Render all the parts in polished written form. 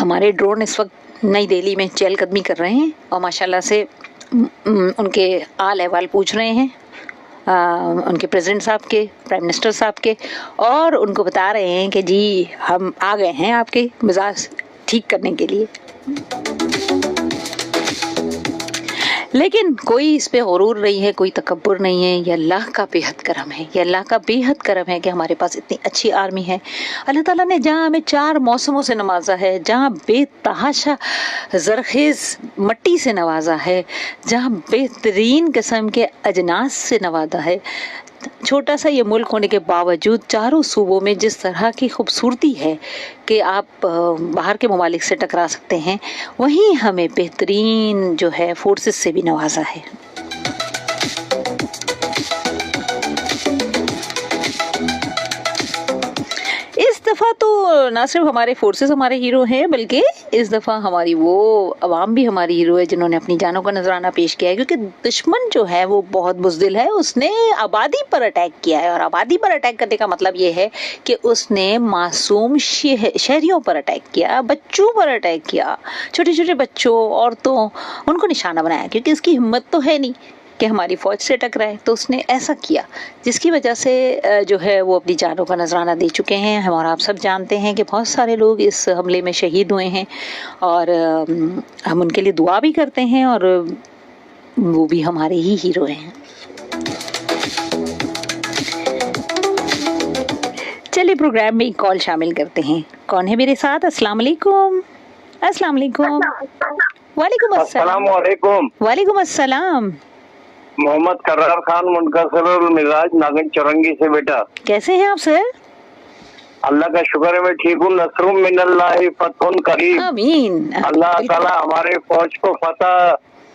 ہمارے ڈرون اس وقت نئی دہلی میں چہل قدمی کر رہے ہیں اور ماشاءاللہ سے ان کے حال احوال پوچھ رہے ہیں ان کے پریزیڈنٹ صاحب کے، پرائم منسٹر صاحب کے، اور ان کو بتا رہے ہیں کہ جی ہم آ گئے ہیں آپ کے مزاج ٹھیک کرنے کے لیے. لیکن کوئی اس پہ غرور نہیں ہے، کوئی تکبر نہیں ہے. یہ اللہ کا بے حد کرم ہے، یہ اللہ کا بے حد کرم ہے کہ ہمارے پاس اتنی اچھی آرمی ہے. اللہ تعالیٰ نے جہاں ہمیں 4 موسموں سے نوازا ہے، جہاں بے تحاشا زرخیز مٹی سے نوازا ہے، جہاں بہترین قسم کے اجناس سے نوازا ہے، چھوٹا سا یہ ملک ہونے کے باوجود چاروں صوبوں میں جس طرح کی خوبصورتی ہے کہ آپ باہر کے ممالک سے ٹکرا سکتے ہیں، وہیں ہمیں بہترین جو ہے فورسز سے بھی نوازا ہے. اس دفعہ تو نہ صرف ہمارے فورسز ہمارے ہیرو ہیں، بلکہ اس دفعہ ہماری وہ عوام بھی ہماری ہیرو ہے جنہوں نے اپنی جانوں کا نذرانہ پیش کیا ہے. کیونکہ دشمن جو ہے وہ بہت بزدل ہے، اس نے آبادی پر اٹیک کیا ہے، اور آبادی پر اٹیک کرنے کا مطلب یہ ہے کہ اس نے معصوم شہریوں پر اٹیک کیا، بچوں پر اٹیک کیا، چھوٹے چھوٹے بچوں، عورتوں، ان کو نشانہ بنایا. کیونکہ اس کی ہمت تو ہے نہیں کہ ہماری فوج سے ٹکرائے، تو اس نے ایسا کیا جس کی وجہ سے جو ہے وہ اپنی جانوں کا نذرانہ دے چکے ہیں. اور آپ سب جانتے ہیں کہ بہت سارے لوگ اس حملے میں شہید ہوئے ہیں، اور ہم ان کے لیے دعا بھی کرتے ہیں، اور وہ بھی ہمارے ہی ہیرو ہیں. چلیے پروگرام میں ایک کال شامل کرتے ہیں. کون ہے میرے ساتھ؟ السلام علیکم. السلام علیکم. وعلیکم السلام. علیکم. وعلیکم السلام. محمد قرار خان منکسر المزاج ناگن چورنگی سے. بیٹا کیسے ہیں آپ سر؟ اللہ کا شکر ہے میں ٹھیک ہوں. نصر من اللہ فتح قریب. آمین. اللہ تعالیٰ ہمارے فوج کو فتح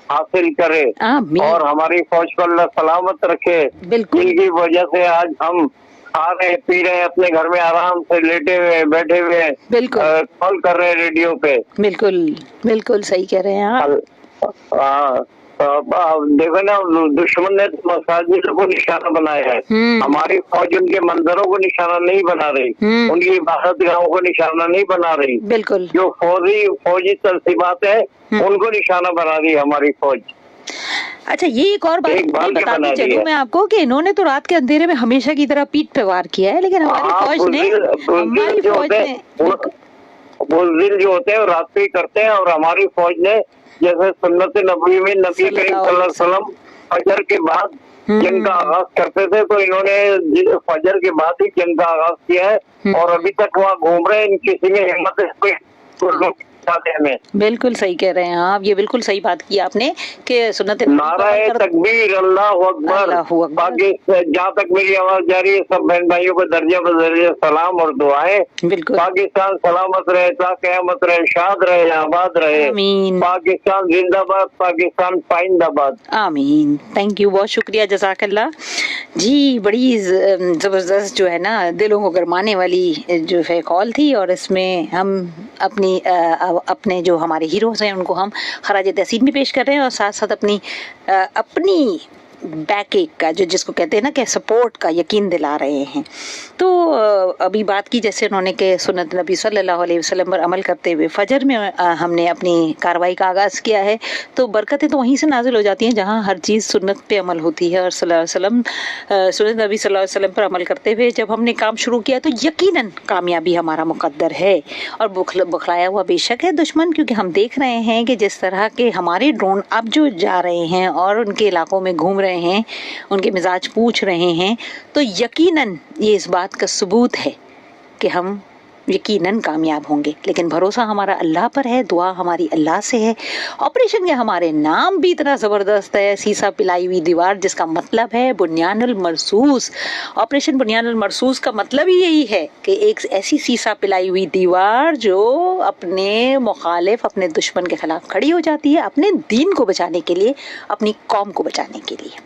حاصل کرے، آمین. اور ہماری فوج کو اللہ سلامت رکھے. بالکل. جن کی وجہ سے آج ہم کھا رہے پی رہے اپنے گھر میں آرام سے لیٹے ہوئے بیٹھے ہوئے بالکل کال کر رہے ریڈیو پہ. بالکل بالکل صحیح کہہ رہے ہیں آپ. ہاں دیکھو نا، دشمن نے مساجد کو نشانہ بنایا ہے، ہماری فوج ان کے منظروں کو نشانہ نہیں بنا رہی، ان کی عبادت گاہوں کو نشانہ نہیں بنا رہی. بالکل. جو فوجی تنصیبات ہیں ان کو نشانہ بنا رہی ہماری فوج. اچھا یہ ایک اور بات بتاتی چلوں میں آپ کو کہ انہوں نے تو رات کے اندھیرے میں ہمیشہ کی طرح پیٹ پہ وار کیا ہے، لیکن ہماری فوج نے بزدل جو ہوتے ہیں رات پہ ہی کرتے ہیں، اور ہماری فوج نے جیسے سنت نبوی میں نبی کریم صلی اللہ علیہ وسلم فجر کے بعد جنگ کا آغاز کرتے تھے، تو انہوں نے فجر کے بعد ہی جنگ کا آغاز کیا ہے، اور ابھی تک وہاں گھوم رہے ہیں. کسی میں ہمت ہے میں. بالکل صحیح کہہ رہے ہیں آپ، یہ بالکل صحیح بات کی آپ نے کہ سنت نعرہ تکبیر، اللہ اکبر. جہاں تک میری آواز جاری ہے سب بہن بھائیوں کو درجہ بدرجہ سلام اور دعائیں. بالکل. پاکستان سلامت رہے، تا قیامت رہے، شاد رہے، آباد رہے. آمین. پاکستان زندہ باد، پاکستان پائندہ باد. آمین. تھینک یو، بہت شکریہ، جزاک اللہ. جی بڑی زبردست جو ہے نا دلوں کو گرمانے والی جو ہے کال تھی، اور اس میں ہم اپنے جو ہمارے ہیروز ہیں ان کو ہم خراج تحسین بھی پیش کر رہے ہیں، اور ساتھ ساتھ اپنی بیک ایک کا جس کو کہتے ہیں نا کہ سپورٹ کا یقین دلا رہے ہیں. تو ابھی بات کی جیسے انہوں نے کہ سنت نبی صلی اللہ علیہ وسلم پر عمل کرتے ہوئے فجر میں ہم نے اپنی کارروائی کا آغاز کیا ہے، تو برکتیں تو وہیں سے نازل ہو جاتی ہیں جہاں ہر چیز سنت پہ عمل ہوتی ہے. اور صلی اللہ علیہ وسلم سنت نبی صلی اللہ علیہ وسلم پر عمل کرتے ہوئے جب ہم نے کام شروع کیا تو یقیناً کامیابی ہمارا مقدر ہے، اور بخلایا ہوا بے شک ہے دشمن. کیونکہ ہم دیکھ رہے ہیں کہ جس طرح کے ہمارے ڈرون اب جو جا رہے ہیں اور ان کے علاقوں میں گھوم رہے ہیں، ان کے مزاج پوچھ رہے ہیں، تو یقیناً یہ اس بات کا ثبوت ہے کہ ہم یقیناً کامیاب ہوں گے. لیکن بھروسہ ہمارا اللہ پر ہے، دعا ہماری اللہ سے ہے. آپریشن کے ہمارے نام بھی اتنا زبردست ہے، سیسا پلائی ہوئی دیوار، جس کا مطلب ہے بنیان المرصوص. آپریشن بنیان المرصوص کا مطلب ہی یہی ہے کہ ایک ایسی سیسا پلائی ہوئی دیوار جو اپنے مخالف، اپنے دشمن کے خلاف کھڑی ہو جاتی ہے، اپنے دین کو بچانے کے لیے، اپنی قوم کو بچانے کے لیے.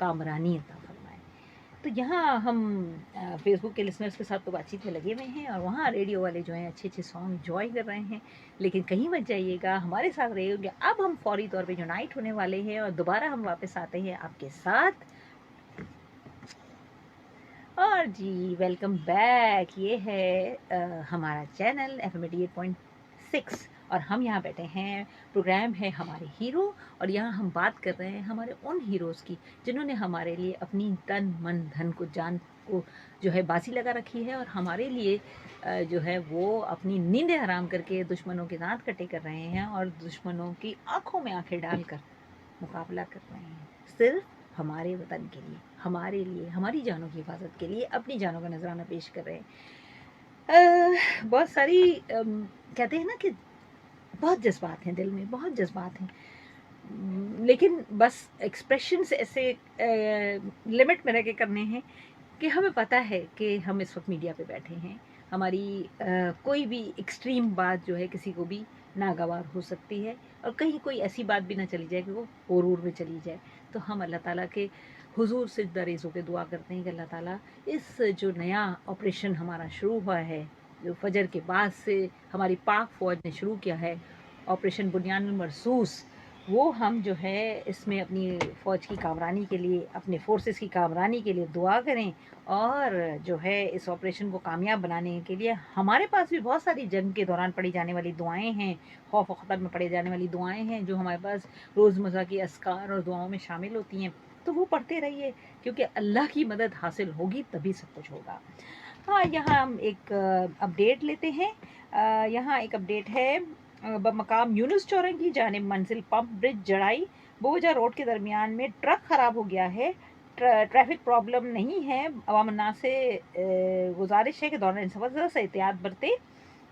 کامرانی عطا فرمائے. تو یہاں ہم فیس بک کے لسنرز کے ساتھ تو بات چیت میں لگے ہوئے ہیں اور وہاں ریڈیو والے جو ہیں اچھے اچھے سانگ انجوائے کر رہے ہیں. لیکن کہیں مت جائیے گا, ہمارے ساتھ رہے گا. اب ہم فوری طور پہ یونائٹ ہونے والے ہیں اور دوبارہ ہم واپس آتے ہیں آپ کے ساتھ. اور جی ویلکم بیک. یہ ہے ہمارا چینل FM 88.6 اور ہم یہاں بیٹھے ہیں. پروگرام ہے ہمارے ہیرو اور یہاں ہم بات کر رہے ہیں ہمارے ان ہیروز کی جنہوں نے ہمارے لیے اپنی تن من دھن کو جان کو جو ہے بازی لگا رکھی ہے اور ہمارے لیے جو ہے وہ اپنی نیندیں حرام کر کے دشمنوں کے دانت کٹے کر رہے ہیں اور دشمنوں کی آنکھوں میں آنکھیں ڈال کر مقابلہ کر رہے ہیں صرف ہمارے وطن کے لیے, ہمارے لیے, ہماری جانوں کی حفاظت کے لیے اپنی جانوں کا نذرانہ پیش کر رہے ہیں. بہت ساری کہتے ہیں نا کہ بہت جذبات ہیں دل میں, بہت جذبات ہیں, لیکن بس ایکسپریشنز ایسے لمٹ میں رہ کے کرنے ہیں کہ ہمیں پتہ ہے کہ ہم اس وقت میڈیا پہ بیٹھے ہیں. ہماری کوئی بھی ایکسٹریم بات جو ہے کسی کو بھی ناگوار ہو سکتی ہے اور کہیں کوئی ایسی بات بھی نہ چلی جائے کہ وہ غرور میں چلی جائے. تو ہم اللہ تعالیٰ کے حضور سجدہ ریزوں کے دعا کرتے ہیں کہ اللہ تعالیٰ اس جو نیا آپریشن ہمارا شروع ہوا ہے, جو فجر کے بعد سے ہماری پاک فوج نے شروع کیا ہے, آپریشن بنیان المرصوص, وہ ہم جو ہے اس میں اپنی فوج کی کامرانی کے لیے, اپنے فورسز کی کامرانی کے لیے دعا کریں اور جو ہے اس آپریشن کو کامیاب بنانے کے لیے ہمارے پاس بھی بہت ساری جنگ کے دوران پڑھی جانے والی دعائیں ہیں, خوف و خطر میں پڑھی جانے والی دعائیں ہیں جو ہمارے پاس روزمرہ کی اذکار اور دعاؤں میں شامل ہوتی ہیں. تو وہ پڑھتے رہیے کیونکہ اللہ کی مدد حاصل ہوگی تبھی سب کچھ ہوگا. ہاں یہاں ہم ایک اپڈیٹ لیتے ہیں. یہاں ایک اپڈیٹ ہے بمقام یونس چورنگی جانب منزل پمپ برج جڑائی بوجھا روڈ کے درمیان میں ٹرک خراب ہو گیا ہے. ٹریفک پرابلم نہیں ہے. عوام الناس سے گزارش ہے کہ دوران سفر ذرا سے احتیاط برتے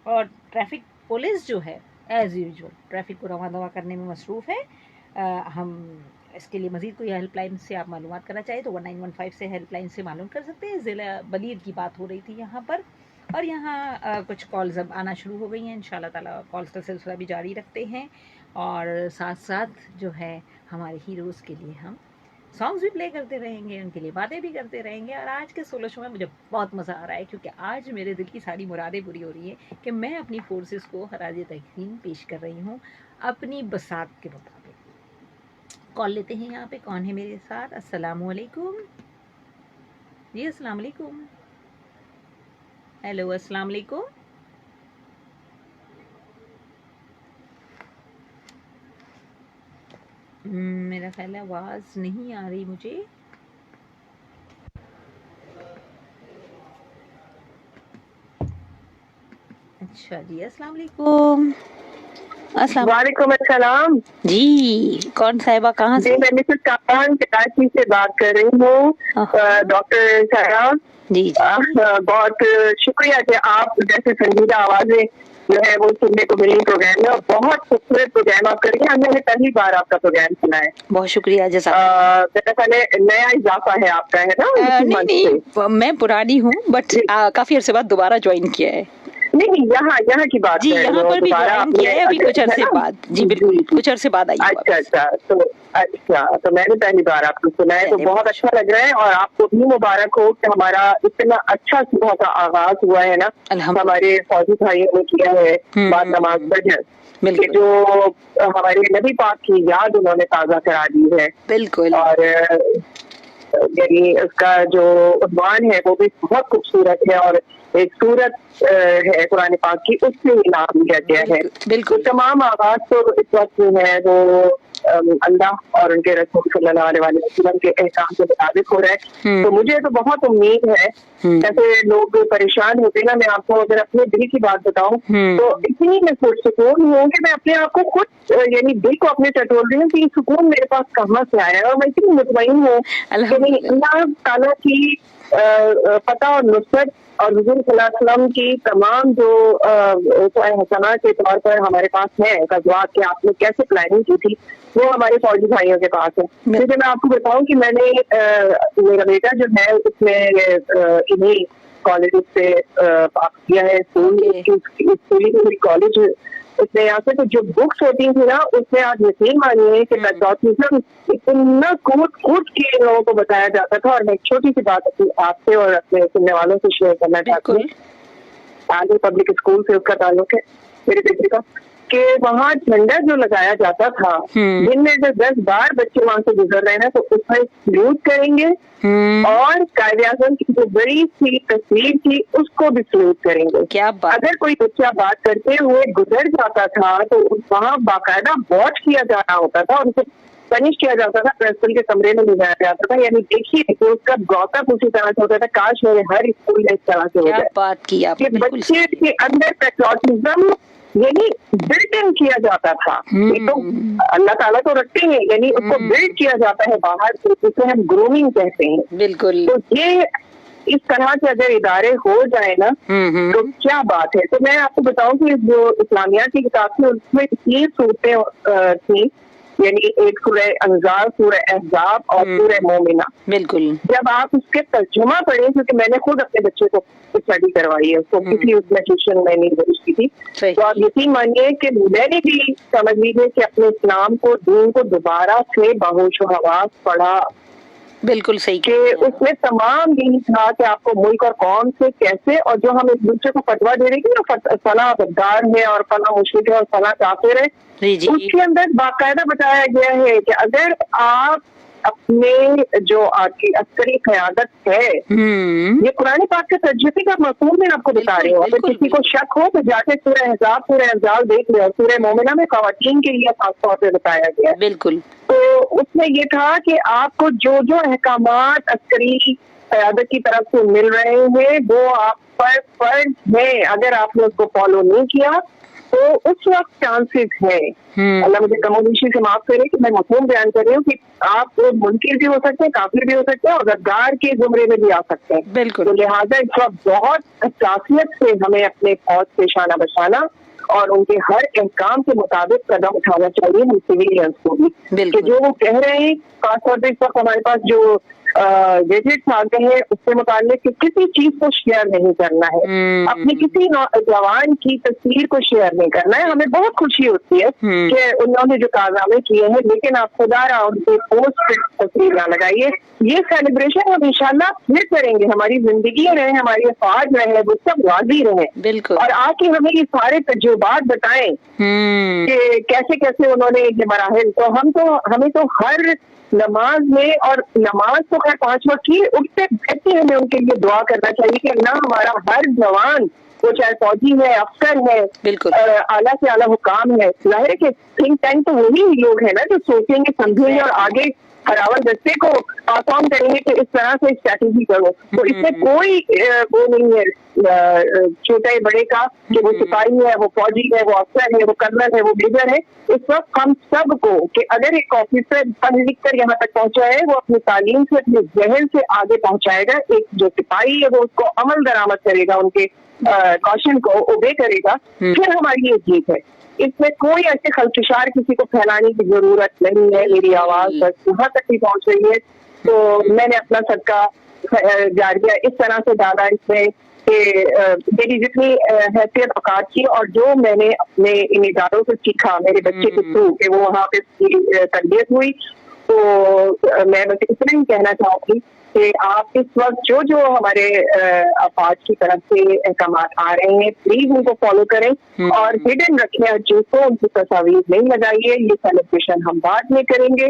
اور ٹریفک پولیس جو ہے ایز یوزول ٹریفک کو رواں دواں کرنے میں مصروف ہے. ہم اس کے لیے مزید کوئی ہیلپ لائن سے آپ معلومات کرنا چاہیں تو 1915 سے ہیلپ لائن سے معلوم کر سکتے ہیں. ضلع بلیر کی بات ہو رہی تھی یہاں پر اور یہاں کچھ کالز اب آنا شروع ہو گئی ہیں. انشاءاللہ تعالیٰ کالز کا سلسلہ بھی جاری رکھتے ہیں اور ساتھ ساتھ جو ہے ہمارے ہیروز کے لیے ہم سانگز بھی پلے کرتے رہیں گے, ان کے لیے باتیں بھی کرتے رہیں گے. اور آج کے سولو شو میں مجھے بہت مزہ آ رہا ہے کیونکہ آج میرے دل کی ساری مرادیں پوری ہو رہی ہیں کہ میں اپنی فورسز کو خراج تحسین پیش کر رہی ہوں اپنی بساط کے مطابق. کال لیتے ہیں یہاں پہ. کون ہے میرے ساتھ؟ السلام علیکم. جی السلام علیکم. ہیلو السلام علیکم. میرا خیال ہے آواز نہیں آ رہی مجھے. اچھا جی السلام علیکم. السلام وعلیکم السلام. جی کون صاحبہ کہاں سے؟ جی میں مسز کاپان کراچی سے بات کر رہی ہوں. ڈاکٹر سارا جی بہت شکریہ کہ آپ جیسے سنجیدہ آوازیں جو ہے وہ سننے کو ملی پروگرام میں اور بہت خوبصورت پروگرام آپ کر رہی ہیں. ہم نے پہلی بار آپ کا پروگرام سنا ہے. بہت شکریہ. دراصل نیا اضافہ ہے آپ کا ہے نا؟ نہیں میں پرانی ہوں بٹ کافی عرصے بعد دوبارہ جوائن کیا ہے. نہیں یہاں کی بات جی یہاں پر بھی جوائن کیا ہے ابھی کچھ عرصے بعد. جی بالکل کچھ عرصے بعد آئی. اچھا تو میں نے پہلی بار آپ کو سنا ہے تو بہت اچھا لگ رہا ہے اور آپ کو بھی مبارک ہو کہ ہمارا اتنا اچھا صبح کا آغاز ہوا ہے نا ہمارے فوجی بھائیوں نے کیا ہے بعد نماز فجر کہ جو ہمارے نبی پاک کی یاد انہوں نے تازہ کرا دی ہے. بالکل. اور یعنی اس کا جو عنوان ہے وہ بھی بہت خوبصورت ہے اور ایک صورت ہے قرآن پاک کی, اس سے نام لیا گیا ہے. بالکل. تمام آغاز تو اس وقت جو ہے وہ اللہ اور ان کے رسول صلی اللہ علیہ وسلم کے احکام کے مطابق ہو رہا ہے. تو مجھے تو بہت امید ہے. جیسے لوگ پریشان ہوتے نا, میں آپ کو اگر اپنے دل کی بات بتاؤں تو اتنی میں پرسکون ہوں کہ میں اپنے آپ کو خود یعنی دل کو اپنے ٹٹول رہی ہوں کہ یہ سکون میرے پاس کہاں سے آیا ہے اور میں اتنی مطمئن ہوں کہ اللہ تعالیٰ کی پتہ اور نصرت اور حضور صلی اللہ علیہ وسلم کی تمام جو حسنات کے طور پر ہمارے پاس ہے غزوات کے آپ نے کیسے پلاننگ کی تھی وہ ہمارے فوجی بھائیوں کے پاس ہے. جیسے میں آپ کو بتاؤں کہ میں نے میرا بیٹا جو ہے اس میں انہیں کالج سے پاس کیا ہے. اسکولی کالج اس میں یہاں سے تو جو بکس ہوتی تھی نا اس میں آپ یقین مانیے کہ پیٹریوٹزم اتنا کود کے لوگوں کو بتایا جاتا تھا. اور میں ایک چھوٹی سی بات آپ سے اور اپنے سننے والوں سے شیئر کرنا چاہتی ہوں. آگے پبلک اسکول سے اس کا تعلق ہے میرے بیٹے کا, کہ وہاں جھنڈا جو لگایا جاتا تھا جن میں سے 10 بار بچے وہاں سے گزر رہے ہیں تو اس میں سلوٹ کریں گے اور قائد اعظم کی جو بڑی سی تصویر تھی اس کو بھی سلوٹ کریں گے. اگر کوئی بچہ بات کرتے ہوئے گزر جاتا تھا تو وہاں باقاعدہ واچ کیا جا رہا ہوتا تھا اور اسے پنش کیا جاتا تھا, پرنسپل کے کمرے میں لے جایا جاتا تھا. یعنی دیکھیے کہ اس کا گوتم اسی طرح سے ہوتا تھا. کاش میرے ہر اسکول میں اس طرح سے ہو جائے کہ بچے کے اندر پیٹریوٹزم یعنی بلٹ ان کیا جاتا تھا. یہ تو اللہ تعالیٰ تو رکھتے ہیں, یعنی اس کو بلڈ کیا جاتا ہے باہر سے, جسے ہم گرومنگ کہتے ہیں. بالکل. تو یہ اس طرح سے اگر ادارے ہو جائے نا تو کیا بات ہے. تو میں آپ کو بتاؤں کہ جو اسلامیات کی کتاب تھی اس میں 3 صورتیں تھیں, یعنی ایک سورہ انزال, سورہ احزاب اور سورہ مومنہ. بالکل. جب آپ اس کے ترجمہ پڑھیں, کیونکہ میں نے خود اپنے بچے کو اسٹڈی کروائی ہے, اس کو کسی اس میں ٹیوشن میں نہیں بھیجتی تھی, تو آپ یقین مانیے کہ میں نے بھی سمجھ لیجیے کہ اپنے اسلام کو, دین کو دوبارہ سے بہوش و حواس پڑھا. بالکل صحیح کہ اس میں تمام یہی تھا کہ آپ کو ملک اور قوم سے کیسے, اور جو ہم ایک دوسرے کو فتویٰ دے رہے تھے نا, فلاں غدار ہے اور فلاں مشرک ہے اور فلاں کافر ہے, اس کے اندر باقاعدہ بتایا گیا ہے کہ اگر آپ اپنے جو آپ کی عسکری قیادت ہے, یہ قرآن پاک کے ترجمے کا مفہوم میں آپ کو بتا رہی ہوں. اگر کسی کو شک ہو تو جا کے سورہ احزاب, سورہ انزال دیکھ لیں, اور سورہ مومنہ میں خواتین کے لیے خاص طور پہ بتایا گیا. بالکل. تو اس میں یہ تھا کہ آپ کو جو احکامات عسکری قیادت کی طرف سے مل رہے ہیں وہ آپ پر فرض ہے. اگر آپ نے اس کو فالو نہیں کیا تو اس وقت چانسز ہے, اللہ مجھے کم و بیشی سے معاف کرے کہ میں مفہوم بیان کر رہی ہوں, کہ آپ منکر بھی ہو سکتے ہیں, کافر بھی ہو سکتے ہیں, اور غدار کے زمرے میں بھی آ سکتے ہیں. بالکل. تو لہٰذا اس وقت بہت حساسیت سے ہمیں اپنے فوج سے شانہ بشانہ اور ان کے ہر احکام کے مطابق قدم اٹھانا چاہیے ہم سویلینس کو بھی. کہ جو وہ کہہ رہے ہیں, خاص طور پہ اس وقت ہمارے پاس جو گیجٹس آ گئے ہیں, اس سے متعلق کہ کسی چیز کو شیئر نہیں کرنا ہے, اپنی کسی جوان کی تصویر کو شیئر نہیں کرنا ہے. ہمیں بہت خوشی ہوتی ہے کہ انہوں نے جو کارنامے کیے ہیں, لیکن آپ خدا را ان کے پوسٹ پہ تصویر نہ لگائیے. یہ سیلیبریشن ہم انشاءاللہ پھر کریں گے, ہماری زندگی رہے, ہماری افواج رہے, وہ سب راضی رہے. بالکل. اور آ کے ہمیں یہ سارے تجربات بتائیں کہ کیسے کیسے انہوں نے یہ مراحل. تو ہمیں تو ہر نماز میں, اور نماز تو خیر 5 وقت کی, اٹھتے بیٹھتے ہمیں ان کے لیے دعا کرنا چاہیے کہ اللہ ہمارا ہر جوان, وہ چاہے فوجی ہے, افسر ہے, بالکل اعلیٰ سے اعلیٰ حکام ہے, ظاہر ہے کہ تھنک ٹینک تو وہی لوگ ہیں نا جو سوچیں گے, سمجھیں گے اور آگے ہراول دستے کو پاس آن کریں گے کہ اس طرح سے اسٹریٹجی کرو. تو اس میں کوئی وہ نہیں ہے چھوٹے بڑے کا کہ وہ سپاہی ہے, وہ فوجی ہے, وہ افسر ہے, وہ کرنل ہے, وہ میجر ہے. اس وقت ہم سب کو کہ اگر ایک آفیسر پڑھ لکھ کر یہاں تک پہنچا ہے, وہ اپنی تعلیم سے, اپنے ذہن سے آگے پہنچائے گا. ایک جو سپاہی ہے وہ اس کو عمل درآمد کرے گا, ان کے کوشن کو اوبے کرے گا, پھر ہماری یہ جیت ہے. اس میں کوئی ایسے خلفشار کسی کو پھیلانے کی ضرورت نہیں ہے. میری آواز بس یہاں تک بھی پہنچ رہی ہے, تو میں نے اپنا صدقہ جاریہ اس طرح سے ڈالا اس میں کہ میری جتنی حیثیت اوقات کی اور جو میں نے اپنے ان اداروں سے سیکھا میرے بچے کے تھرو کہ وہ وہاں پہ تربیت ہوئی, تو میں بس اتنا ہی کہنا چاہوں گی کہ آپ اس وقت جو ہمارے افواج کی طرف سے احکامات آ رہے ہیں, پلیز ان کو فالو کریں اور ہڈن رکھیں ہر چیز کو, ان کی تصاویر نہیں لگائیے. یہ سیلیبریشن ہم بعد میں کریں گے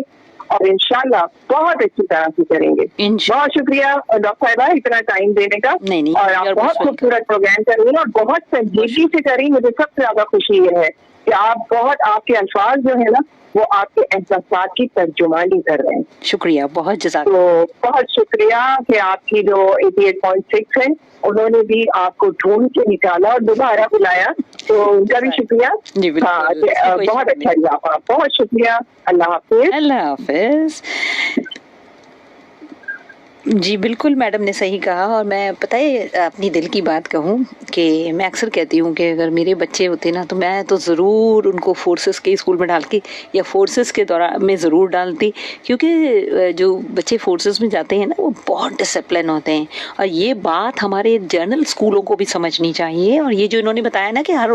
اور انشاءاللہ بہت اچھی طرح سے کریں گے. بہت شکریہ ڈاکٹر صاحبہ اتنا ٹائم دینے کا, اور آپ بہت خوبصورت پروگرام کر رہی ہیں اور بہت سنجیدگی سے کر رہی ہیں. مجھے سب سے زیادہ خوشی یہ ہے کہ آپ کے الفاظ جو ہے نا وہ آپ کے احساسات کی ترجمانی کر رہے ہیں. شکریہ, بہت جزاک. تو بہت شکریہ کہ آپ کی جو 88.6 ہے انہوں نے بھی آپ کو ڈھونڈ کے نکالا اور دوبارہ بلایا, تو ان کا بھی شکریہ. ہاں بہت اچھا لگا, بہت شکریہ. اللہ حافظ. اللہ حافظ. جی بالکل میڈم نے صحیح کہا. اور میں پتہ ہے اپنی دل کی بات کہوں کہ میں اکثر کہتی ہوں کہ اگر میرے بچے ہوتے نا تو میں تو ضرور ان کو فورسز کے اسکول میں ڈال کے یا فورسز کے دوران میں ضرور ڈالتی, کیونکہ جو بچے فورسز میں جاتے ہیں نا وہ بہت ڈسپلن ہوتے ہیں. اور یہ بات ہمارے جنرل اسکولوں کو بھی سمجھنی چاہیے. اور یہ جو انہوں نے بتایا نا کہ ہر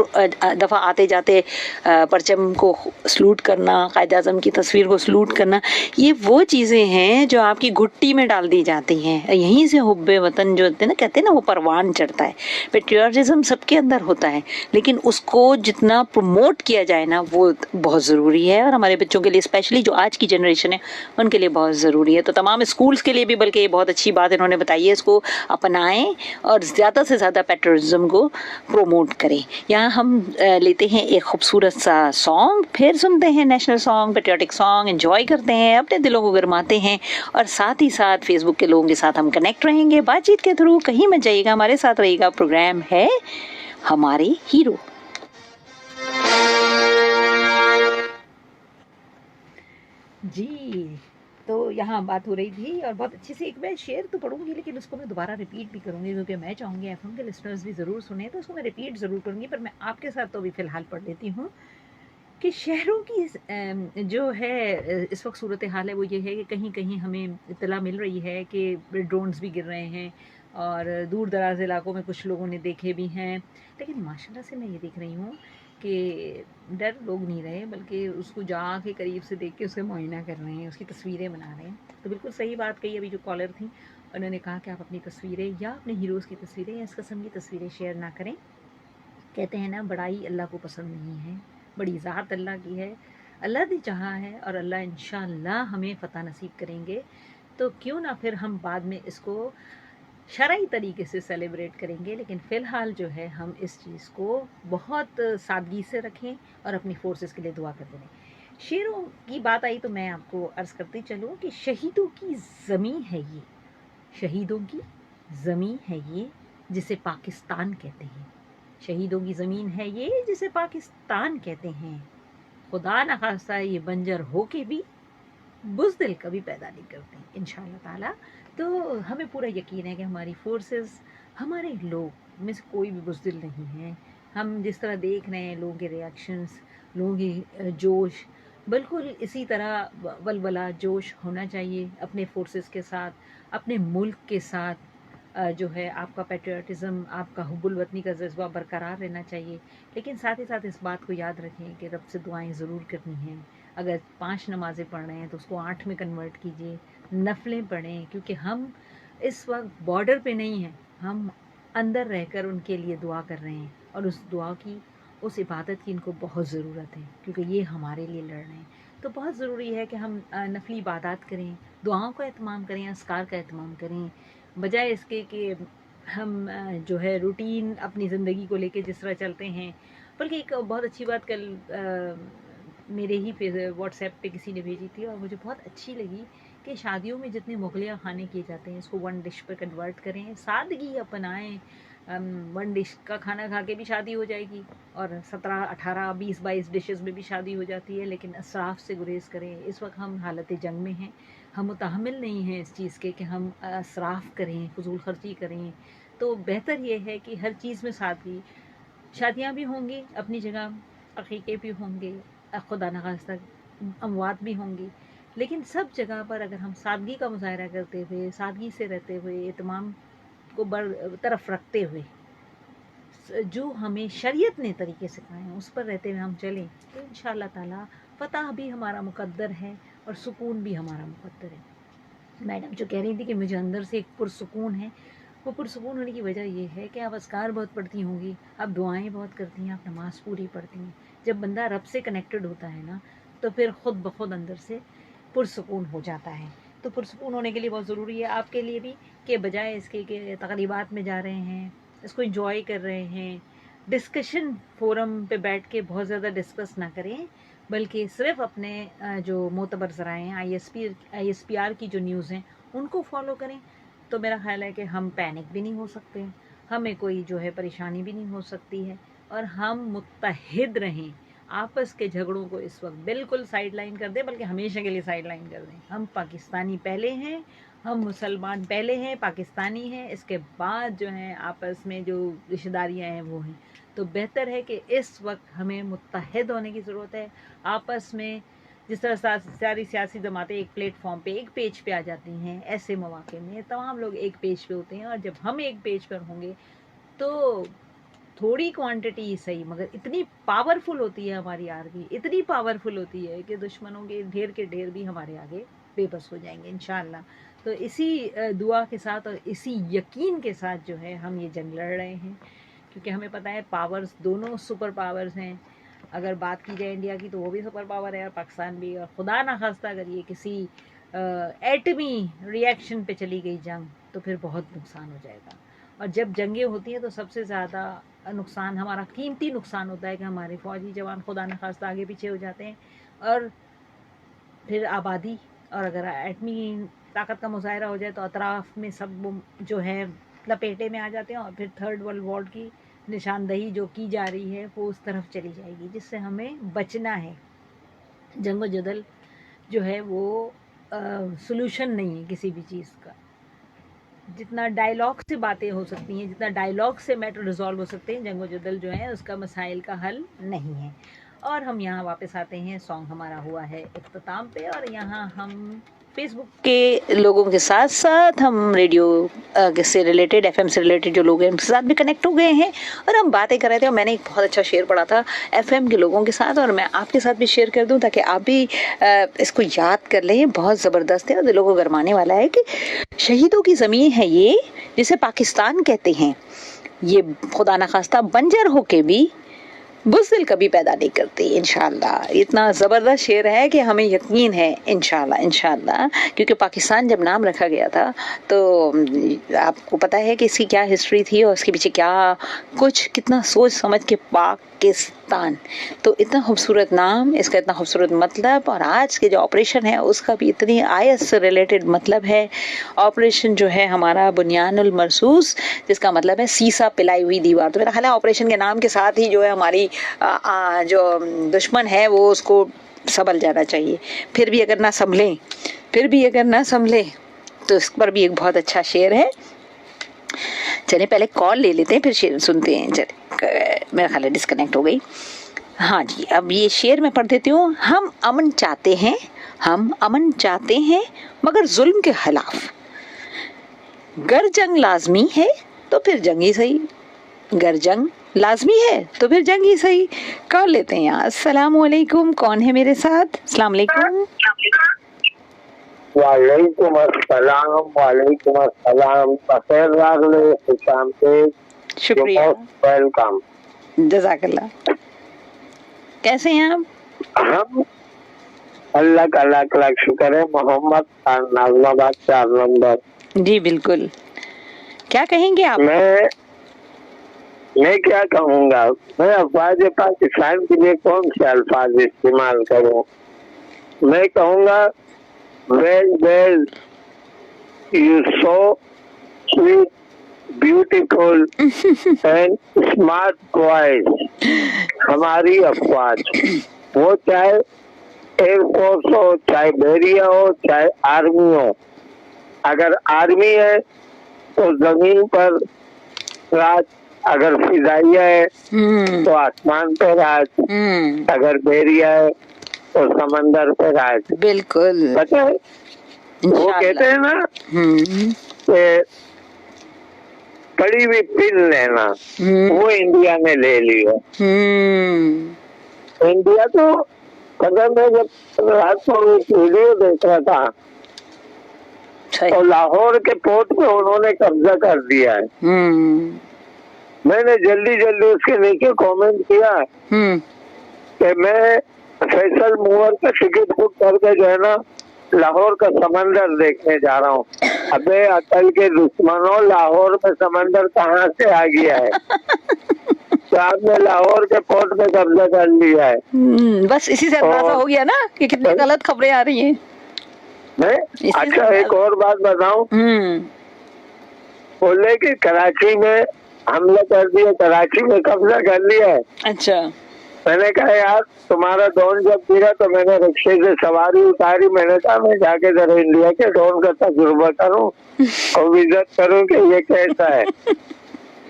دفعہ آتے جاتے پرچم کو سلوٹ کرنا, قائد اعظم کی تصویر کو سلوٹ کرنا, یہ وہ چیزیں ہیں جو آپ کی گھٹی میں ڈال دی جاتی ہیں. یہیں سے حب وطن جو ہوتے ہیں نا, کہتے ہیں نا وہ پروان چڑھتا ہے. پیٹریوٹزم سب کے اندر ہوتا ہے, لیکن اس کو جتنا پروموٹ کیا جائے نا وہ بہت ضروری ہے. اور ہمارے بچوں کے لیے اسپیشلی جو آج کی جنریشن ہے ان کے لیے بہت ضروری ہے. تو تمام اسکولز کے لیے بھی بلکہ یہ بہت اچھی بات انہوں نے بتائی ہے, اس کو اپنائیں اور زیادہ سے زیادہ پیٹریوٹزم کو پروموٹ کریں. یہاں ہم لیتے ہیں ایک خوبصورت سا سانگ, پھر سنتے ہیں national song, patriotic song, enjoy کرتے ہیں, اپنے دلوں کو گرماتے ہیں. اور ساتھ ہی ساتھ فیس بک کے لوگوں کے ساتھ ہم کنیکٹ رہیں گے بات چیت کے تھرو. کہیں مت جائیے گا, ہمارے ساتھ رہیے گا. پروگرام ہے ہمارے ہیرو. جی تو یہاں بات ہو رہی تھی اور بہت اچھے سے ایک میں شعر تو پڑھوں گی لیکن اس کو میں دوبارہ ریپیٹ بھی کروں گی, کیونکہ میں چاہوں گی ایف ایم کے لسنرز بھی ضرور سنیں, تو اس کو میں ریپیٹ ضرور کروں گی. پر میں آپ کے ساتھ تو ابھی فی الحال پڑھ لیتی ہوں کہ شہروں کی جو ہے اس وقت صورتحال ہے وہ یہ ہے کہ کہیں کہیں ہمیں اطلاع مل رہی ہے کہ ڈرونز بھی گر رہے ہیں اور دور دراز علاقوں میں کچھ لوگوں نے دیکھے بھی ہیں. لیکن ماشاءاللہ سے میں یہ دیکھ رہی ہوں کہ ڈر لوگ نہیں رہے, بلکہ اس کو جا کے قریب سے دیکھ کے اس کا معائنہ کر رہے ہیں, اس کی تصویریں بنا رہے ہیں. تو بالکل صحیح بات کہی ابھی جو کالر تھیں, انہوں نے کہا کہ آپ اپنی تصویریں یا اپنے ہیروز کی تصویریں یا اس قسم کی تصویریں شیئر نہ کریں. کہتے ہیں نا بڑائی اللہ کو پسند نہیں ہے, بڑی ذات اللہ کی ہے. اللہ نے چاہا ہے اور اللہ انشاءاللہ ہمیں فتح نصیب کریں گے, تو کیوں نہ پھر ہم بعد میں اس کو شرعی طریقے سے سیلیبریٹ کریں گے. لیکن فی الحال جو ہے ہم اس چیز کو بہت سادگی سے رکھیں اور اپنی فورسز کے لیے دعا کرتے رہیں. شیروں کی بات آئی تو میں آپ کو عرض کرتی چلوں کہ شہیدوں کی زمین ہے یہ, شہیدوں کی زمین ہے یہ جسے پاکستان کہتے ہیں. شہیدوں کی زمین ہے یہ جسے پاکستان کہتے ہیں. خدا نہ خواستہ یہ بنجر ہو کے بھی بزدل کبھی پیدا نہیں کرتے انشاءاللہ تعالی. تو ہمیں پورا یقین ہے کہ ہماری فورسز, ہمارے لوگ میں سے کوئی بھی بزدل نہیں ہے. ہم جس طرح دیکھ رہے ہیں لوگوں کے ریاکشنز, لوگوں کی جوش, بالکل اسی طرح ولولہ جوش ہونا چاہیے اپنے فورسز کے ساتھ, اپنے ملک کے ساتھ. جو ہے آپ کا پیٹریوٹزم, آپ کا حب الوطنی کا جذبہ برقرار رہنا چاہیے. لیکن ساتھ ہی ساتھ اس بات کو یاد رکھیں کہ رب سے دعائیں ضرور کرنی ہیں. اگر 5 نمازیں پڑھ رہے ہیں تو اس کو 8 میں کنورٹ کیجئے, نفلیں پڑھیں, کیونکہ ہم اس وقت بارڈر پہ نہیں ہیں, ہم اندر رہ کر ان کے لیے دعا کر رہے ہیں. اور اس دعا کی, اس عبادت کی ان کو بہت ضرورت ہے, کیونکہ یہ ہمارے لیے لڑ رہے ہیں. تو بہت ضروری ہے کہ ہم نفلی عبادات کریں, دعاؤں کا اہتمام کریں, اذکار کا اہتمام کریں, بجائے اس کے کہ ہم جو ہے روٹین اپنی زندگی کو لے کے جس طرح چلتے ہیں. بلکہ ایک بہت اچھی بات کل میرے ہی واٹس ایپ پہ کسی نے بھیجی تھی اور مجھے بہت اچھی لگی کہ شادیوں میں جتنے مغلیہ کھانے کیے جاتے ہیں اس کو 1 ڈش پہ کنورٹ کریں, سادگی اپنائیں. 1 ڈش کا کھانا کھا کے بھی شادی ہو جائے گی اور 17 18 20 22 ڈشز میں بھی شادی ہو جاتی ہے. لیکن اسراف سے گریز کریں. اس وقت ہم حالت جنگ میں ہیں, ہم متحمل نہیں ہیں اس چیز کے کہ ہم اسراف کریں, فضول خرچی کریں. تو بہتر یہ ہے کہ ہر چیز میں سادگی. شادیاں بھی ہوں گی اپنی جگہ, عقیقے بھی ہوں گے, خدا نخواستہ اموات بھی ہوں گی, لیکن سب جگہ پر اگر ہم سادگی کا مظاہرہ کرتے ہوئے, سادگی سے رہتے ہوئے, اہتمام کو برطرف رکھتے ہوئے, جو ہمیں شریعت نے طریقے سکھائے ہیں اس پر رہتے ہوئے ہم چلیں, تو انشاءاللہ تعالی فتح بھی ہمارا مقدر ہے اور سکون بھی ہمارا مقدر ہے. میڈم جو کہہ رہی تھی کہ مجھے اندر سے ایک پرسکون ہے, وہ پرسکون ہونے کی وجہ یہ ہے کہ آپ اذکار بہت پڑھتی ہوں گی, آپ دعائیں بہت کرتی ہیں, آپ نماز پوری پڑھتی ہیں. جب بندہ رب سے کنیکٹڈ ہوتا ہے نا تو پھر خود بخود اندر سے پرسکون ہو جاتا ہے. تو پرسکون ہونے کے لیے بہت ضروری ہے آپ کے لیے بھی کہ بجائے اس کے کہ تقریبات میں جا رہے ہیں, اس کو انجوائے کر رہے ہیں, ڈسکشن فورم پہ بیٹھ کے بہت زیادہ ڈسکس نہ کریں, بلکہ صرف اپنے جو معتبر ذرائع ہیں, آئی ایس پی آر کی جو نیوز ہیں ان کو فالو کریں. تو میرا خیال ہے کہ ہم پینک بھی نہیں ہو سکتے, ہمیں کوئی جو ہے پریشانی بھی نہیں ہو سکتی ہے, اور ہم متحد رہیں. آپس کے جھگڑوں کو اس وقت بالکل سائیڈ لائن کر دیں, بلکہ ہمیشہ کے لیے سائیڈ لائن کر دیں. ہم پاکستانی پہلے ہیں ہم مسلمان پہلے ہیں، پاکستانی ہیں، اس کے بعد جو ہیں آپس میں جو رشتہ داریاں ہیں وہ ہیں. تو بہتر ہے کہ اس وقت ہمیں متحد ہونے کی ضرورت ہے آپس میں. جس طرح ساری سیاسی جماعتیں ایک پلیٹ فارم پہ ایک پیج پہ آ جاتی ہیں، ایسے مواقع میں تمام لوگ ایک پیج پہ ہوتے ہیں، اور جب ہم ایک پیج پر ہوں گے تو تھوڑی کوانٹٹی صحیح مگر اتنی پاورفل ہوتی ہے ہماری آرمی، اتنی پاورفل ہوتی ہے کہ دشمنوں کے ڈھیر بھی ہمارے آگے بے بس ہو جائیں گے انشاءاللہ. تو اسی دعا کے ساتھ اور اسی یقین کے ساتھ جو ہے ہم یہ جنگ لڑ رہے ہیں، کیونکہ ہمیں پتہ ہے پاورز دونوں سپر پاورز ہیں. اگر بات کی جائے انڈیا کی تو وہ بھی سپر پاور ہے اور پاکستان بھی، اور خدا نخواستہ اگر یہ کسی ایٹمی ری ایکشن پہ چلی گئی جنگ تو پھر بہت نقصان ہو جائے گا. اور جب جنگیں ہوتی ہیں تو سب سے زیادہ نقصان، ہمارا قیمتی نقصان ہوتا ہے کہ ہمارے فوجی جوان خدا نخواستہ آگے پیچھے ہو جاتے ہیں، اور پھر آبادی، اور اگر ایٹمی طاقت کا مظاہرہ ہو جائے تو اطراف میں سب جو ہے لپیٹے میں آ جاتے ہیں، اور پھر تھرڈ ورلڈ وار کی نشاندہی جو کی جا رہی ہے وہ اس طرف چلی جائے گی، جس سے ہمیں بچنا ہے. جنگ و جدل جو ہے وہ سلوشن نہیں ہے کسی بھی چیز کا. جتنا ڈائیلاگ سے باتیں ہو سکتی ہیں، جتنا ڈائیلاگ سے میٹر ریزالو ہو سکتے ہیں، جنگ و جدل جو ہے اس کا مسائل کا حل نہیں ہے. اور ہم یہاں واپس آتے ہیں، سانگ ہمارا ہوا ہے اختتام پہ، اور یہاں ہم فیس بک کے لوگوں کے ساتھ ساتھ ہم ریڈیو سے ریلیٹڈ، ایف ایم سے ریلیٹڈ جو لوگ ہیں ان کے ساتھ بھی کنیکٹ ہو گئے ہیں، اور ہم باتیں کر رہے تھے. اور میں نے ایک بہت اچھا شعر پڑھا تھا ایف ایم کے لوگوں کے ساتھ، اور میں آپ کے ساتھ بھی شیئر کر دوں تاکہ آپ بھی اس کو یاد کر لیں. بہت زبردست ہے اور دلوں کو گرمانے والا ہے کہ شہیدوں کی زمین ہے یہ جسے پاکستان کہتے ہیں، یہ خدا نخواستہ بنجر ہو کے بھی بزدل کبھی پیدا نہیں کرتے انشاءاللہ. اتنا زبردست شعر ہے کہ ہمیں یقین ہے انشاءاللہ کیونکہ پاکستان جب نام رکھا گیا تھا تو آپ کو پتا ہے کہ اس کی کیا ہسٹری تھی اور اس کے پیچھے کیا کچھ کتنا سوچ سمجھ کے پاکستان. تو اتنا خوبصورت نام، اس کا اتنا خوبصورت مطلب، اور آج کے جو آپریشن ہے اس کا بھی اتنی آیت سے ریلیٹڈ مطلب ہے. آپریشن جو ہے ہمارا بنیان المرصوص، جس کا مطلب ہے سیسا پلائی ہوئی دیوار. تو میرا خیال ہے آپریشن کے نام کے ساتھ ہی جو ہے ہماری جو دشمن ہے وہ اس کو سنبھل جانا چاہیے. پھر بھی اگر نہ سنبھلے تو اس پر بھی ایک بہت اچھا شعر ہے. چلیں پہلے کال لے لیتے ہیں پھر شعر سنتے ہیں. چلیں میرا خیال ہے ڈسکنیکٹ ہو گئی. ہاں جی، اب یہ شعر میں پڑھ دیتی ہوں. ہم امن چاہتے ہیں مگر ظلم کے خلاف. گر جنگ لازمی ہے تو پھر جنگ ہی صحیح. گر جنگ لازمی ہے تو پھر جنگ ہی صحیح. کال لیتے ہیں. السلام علیکم، کون ہے میرے ساتھ؟ السلام علیکم. وعلیکم السلام. بخیر راغلے، خوشام سے، شکریہ، ویلکم. جزاک اللہ. کیسے ہیں آپ؟ ہم اللہ کا لاکھ لاکھ شکر ہے. محمد خان، نازم آباد، 4 نمبر. جی بالکل، کیا کہیں گے آپ؟ میں کیا کہوں گا، میں افواج پاکستان کے لیے کون سے الفاظ استعمال کروں. میں کہوں گا well you so sweet, beautiful and smart boys. ہماری افواج، وہ چاہے ایئر فورس ہو، چاہے بحریہ ہو، چاہے آرمی ہو. اگر آرمی ہے تو زمین پر راج، اگر فضائیہ ہے تو آسمان پہ راج، اگر بحریہ ہے تو سمندر پہ راج. بالکل، پتہ ہے وہ کہتے ہیں نا کہ کڑی ہوئی پن لینا، وہ انڈیا نے لے لی ہے. انڈیا تو اگر میں جب رات کو ویڈیو دیکھ رہا تھا تو لاہور کے پورٹ پہ انہوں نے قبضہ کر دیا ہے. میں نے جلدی اس کے نیچے کامنٹ کیا کہ میں فیصل موور کا ٹکٹ بک کر کے جو ہے نا لاہور کا سمندر دیکھنے جا رہا ہوں. ابے عقل کے دشمنوں، لاہور میں سمندر کہاں سے آ گیا ہے؟ تو آپ نے لاہور کے پورٹ پہ قبضہ کر لیا ہے. بس اسی سے اندازہ ہو گیا نا کہ کتنی غلط خبریں آ رہی ہیں. اچھا ایک اور بات بتاؤں، بولے کہ کراچی میں حملہ کر دیا، کراچی میں قبضہ کر لیا ہے. اچھا میں نے کہا یار تمہارا ڈرون جب گرا تو میں نے رکشے سے سواری اتاری, میں نے کہا میں جا کے ذرا انڈیا کے ڈرون کا تجربہ کروں اور وزٹ کروں کہ یہ کیسا ہے.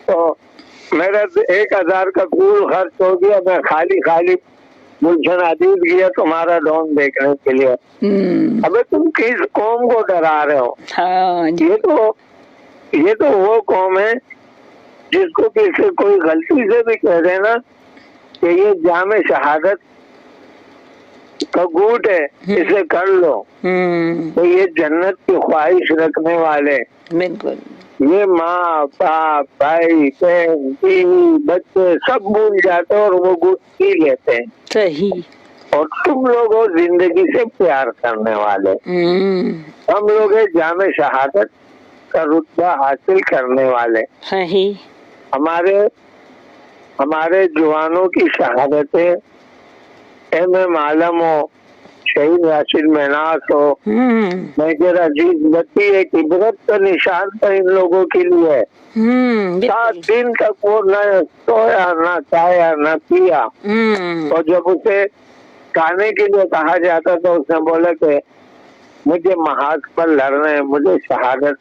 تو میرا 1000 کا فول خرچ ہو گیا, میں خالی گلشن عزیز گیا تمہارا ڈرون دیکھنے کے لیے. ابے تم کس قوم کو ڈرا رہے ہو؟ یہ تو وہ قوم ہے جس کو کسی کوئی غلطی سے بھی کہہ دے نا کہ یہ جام شہادت کا گھونٹ ہے, اسے کر لو, تو یہ جنت کی خواہش رکھنے والے, بالکل یہ ماں باپ بھائی بہن بیوی بچے سب بھول جاتے اور وہ گھونٹ پی لیتے ہیں. صحیح. اور تم لوگ ہو زندگی سے پیار کرنے والے, ہم لوگ ہیں جام شہادت کا رتبہ حاصل کرنے والے. صحیح. ہمارے جوانوں کی شہادتیں ایم عالم ہو, شہید راشد میناس ہو, میجر عزیز بتی ایک عبرت کا نشان تھا ان لوگوں کے لیے. 7 دن تک وہ نہ سویا نہ کھایا نہ پیا, اور جب اسے کھانے کے لیے کہا جاتا تو اس نے بولا کہ مجھے محاذ پر لڑنا ہے, مجھے شہادت.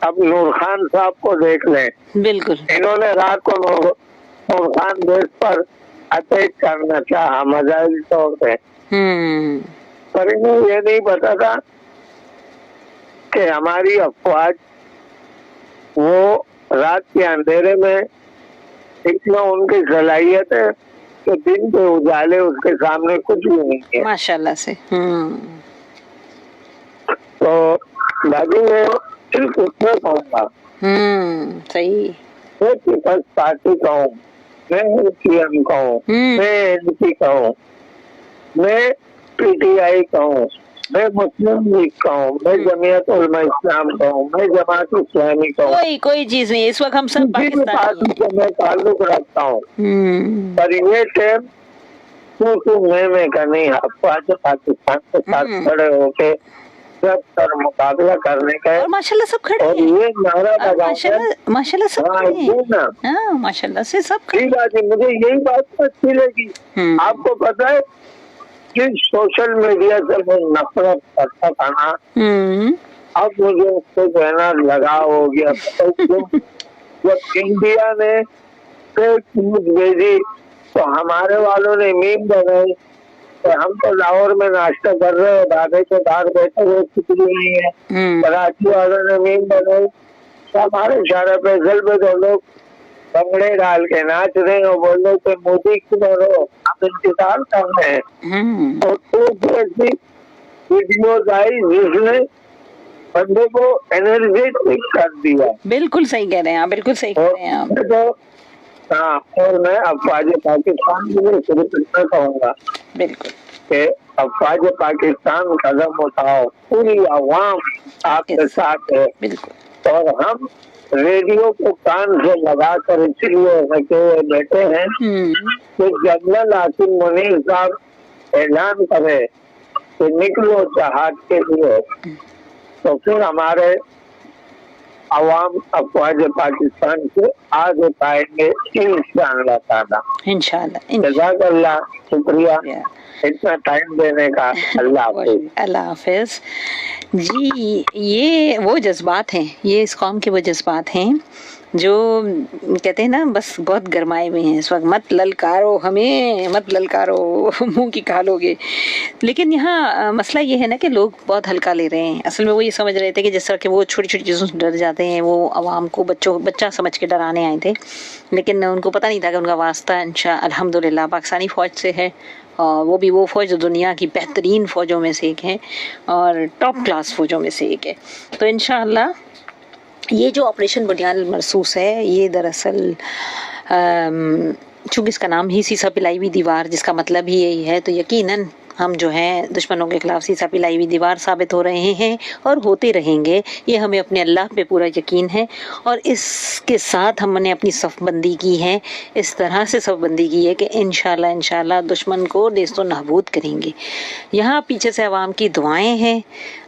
اب نور خان صاحب کو دیکھ لیں, بالکل انہوں نے رات کو نور خان بیس پر اٹیک کرنا چاہا مظاہری طور پہ, پر انہیں یہ نہیں پتا تھا کہ ہماری افواج وہ رات کے اندھیرے میں اتنا ان کی صلاحیت ہے کہ دن کے اجالے اس کے سامنے کچھ بھی نہیں ہے. ماشاءاللہ سے. تو دادی میں صرف اتنا کہوں گا, صحیح, میں پیپلز پارٹی کا ہوں, میں پی کا ہوں, میں این پی کا ہوں, میں پی ٹی آئی کا ہوں, میں مسلم لیگ کا ہوں, میں جمعیت علماء اسلام کا ہوں, میں جماعت اسلامی کا ہوں, کوئی چیز نہیں, اس وقت ہم سب پارٹی سے میں تعلق رکھتا ہوں. پر یہ ٹائم میں کا نہیں, پاکستان کے ساتھ کھڑے ہو کے سب پر مقابلہ کرنے کا ہے. ماشاءاللہ سب کھڑے ہیں, اور یہ نعرہ لگاؤں ماشاءاللہ سب کھڑے ہیں, ماشاءاللہ سے سب کھڑے ہیں. ٹھیک ہے, مجھے یہی بات اچھی لگی. آپ کو پتا ہے کہ سوشل میڈیا سے میں نفرت کرتا تھا نا, اب مجھے اس سے کہنا لگاؤ ہو گیا. جب انڈیا نے فیک نیوز بھیجی تو ہمارے والوں نے میم بنائی کہ ہم تو لاہور میں ناشتہ کر رہے ہیں, ڈھابے کے باہر بیٹھے ہوئے کچھ نہیں ہے. کراچی والوں نے میم بنائی ہمارے اشارہ فیصل پہ تو لوگ بنگڑے ڈال کے ناچ رہے ہیں اور بول رہے کہ مودی کی ہو, ہم انتظار کر رہے ہیں. اور ایسی ویڈیوز آئی جس نے بندے کو انرجیٹک کر دیا. بالکل صحیح کہہ رہے ہیں آپ, بالکل صحیح کہہ رہے ہیں آپ. ہاں, اور میں افواج پاکستان کے لیے صرف اتنا کہوں گا بالکل کہ افواج پاکستان قدم اٹھاؤ, پوری عوام آپ کے ساتھ ہے. اور ہم ریڈیو کو کان سے لگا کر اس لیے رکھے ہوئے بیٹھے ہیں کہ جنرل عاصم منیر صاحب اعلان کرے کہ نکلو جہاد کے لیے, تو پھر ہمارے عوام افواج پاکستان سے آگے پائیں گے انشاءاللہ تعالی. انشاءاللہ. جزاک اللہ, شکریہ اتنا ٹائم دینے کا. اللہ حافظ. اللہ حافظ. جی, یہ وہ جذبات ہیں, یہ اس قوم کے وہ جذبات ہیں جو کہتے ہیں نا بس بہت گرمائے ہوئے ہیں اس وقت. مت للکارو ہمیں, مت للکارو, منہ کی کھا لو گے. لیکن یہاں مسئلہ یہ ہے نا کہ لوگ بہت ہلکا لے رہے ہیں. اصل میں وہ یہ سمجھ رہے تھے کہ جس طرح کہ وہ چھوٹی چھوٹی چیزوں سے ڈر جاتے ہیں, وہ عوام کو بچہ سمجھ کے ڈرانے آئے تھے, لیکن ان کو پتہ نہیں تھا کہ ان کا واسطہ الحمدللہ پاکستانی فوج سے ہے. وہ بھی وہ فوج جو دنیا کی بہترین فوجوں میں سے ایک ہے اور ٹاپ کلاس فوجوں میں سے ایک ہے. تو انشاءاللہ یہ جو آپریشن بنیاد مرصوص ہے, یہ دراصل چونکہ اس کا نام ہی سیسا پلائی ہوئی دیوار, جس کا مطلب ہی یہی ہے, تو یقیناً ہم جو ہیں دشمنوں کے خلاف سیسا پلائی ہوئی دیوار ثابت ہو رہے ہیں اور ہوتے رہیں گے. یہ ہمیں اپنے اللہ پہ پورا یقین ہے, اور اس کے ساتھ ہم نے اپنی صف بندی کی ہے, اس طرح سے صف بندی کی ہے کہ انشاءاللہ دشمن کو نیست و نابود کریں گے. یہاں پیچھے سے عوام کی دعائیں ہیں,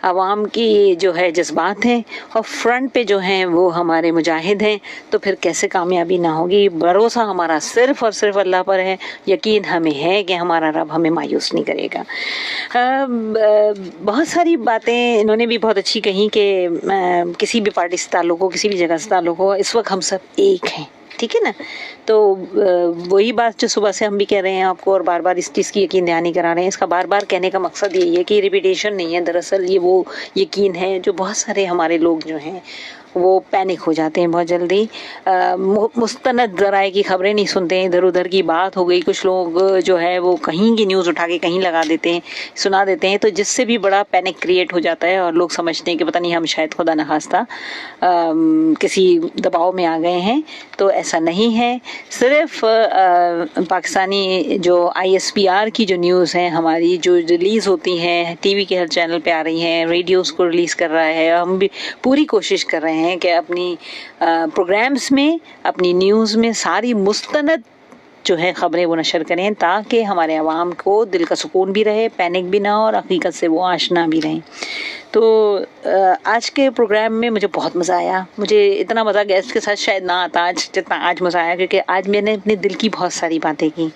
عوام کی جو ہے جذبات ہیں اور فرنٹ پہ جو ہیں وہ ہمارے مجاہد ہیں، تو پھر کیسے کامیابی نہ ہوگی؟ بھروسہ ہمارا صرف اور صرف اللہ پر ہے، یقین ہمیں ہے کہ ہمارا رب ہمیں مایوس نہیں کرے گا۔ بہت ساری باتیں انہوں نے بھی بہت اچھی کہیں کہ کسی بھی پارٹی سے تعلق ہو، کسی بھی جگہ سے تعلق ہو، اس وقت ہم سب ایک ہیں، ٹھیک ہے نا؟ تو وہی بات جو صبح سے ہم بھی کہہ رہے ہیں آپ کو، اور بار بار اس چیز کی یقین دہانی کرا رہے ہیں۔ اس کا بار بار کہنے کا مقصد یہی ہے کہ یہ ریپیٹیشن نہیں ہے، دراصل یہ وہ یقین ہے جو بہت سارے ہمارے لوگ جو ہیں وہ پینک ہو جاتے ہیں بہت جلدی، مستند ذرائع کی خبریں نہیں سنتے ہیں، ادھر ادھر کی بات ہو گئی، کچھ لوگ جو ہے وہ کہیں کی نیوز اٹھا کے کہیں لگا دیتے ہیں، سنا دیتے ہیں، تو جس سے بھی بڑا پینک کریٹ ہو جاتا ہے اور لوگ سمجھتے ہیں کہ پتہ نہیں ہم شاید خدا نخواستہ کسی دباؤ میں آ گئے ہیں۔ تو ایسا نہیں ہے، صرف پاکستانی جو ISPR کی جو نیوز ہیں ہماری، جو ریلیز ہوتی ہیں ٹی وی کے ہر چینل پہ آ رہی ہیں، ریڈیوز کو ریلیز کر رہا ہے، ہم بھی پوری کوشش کر رہے ہیں کہ اپنی پروگرامز میں، اپنی نیوز میں ساری مستند جو ہے خبریں وہ نشر کریں تاکہ ہمارے عوام کو دل کا سکون بھی رہے، پینک بھی نہ ہو اور حقیقت سے وہ آشنا بھی رہیں۔ تو آج کے پروگرام میں مجھے بہت مزہ آیا، مجھے اتنا مزہ گیسٹ کے ساتھ شاید نہ آتا آج جتنا آج مزہ آیا، کیونکہ آج میں نے اپنے دل کی بہت ساری باتیں کی،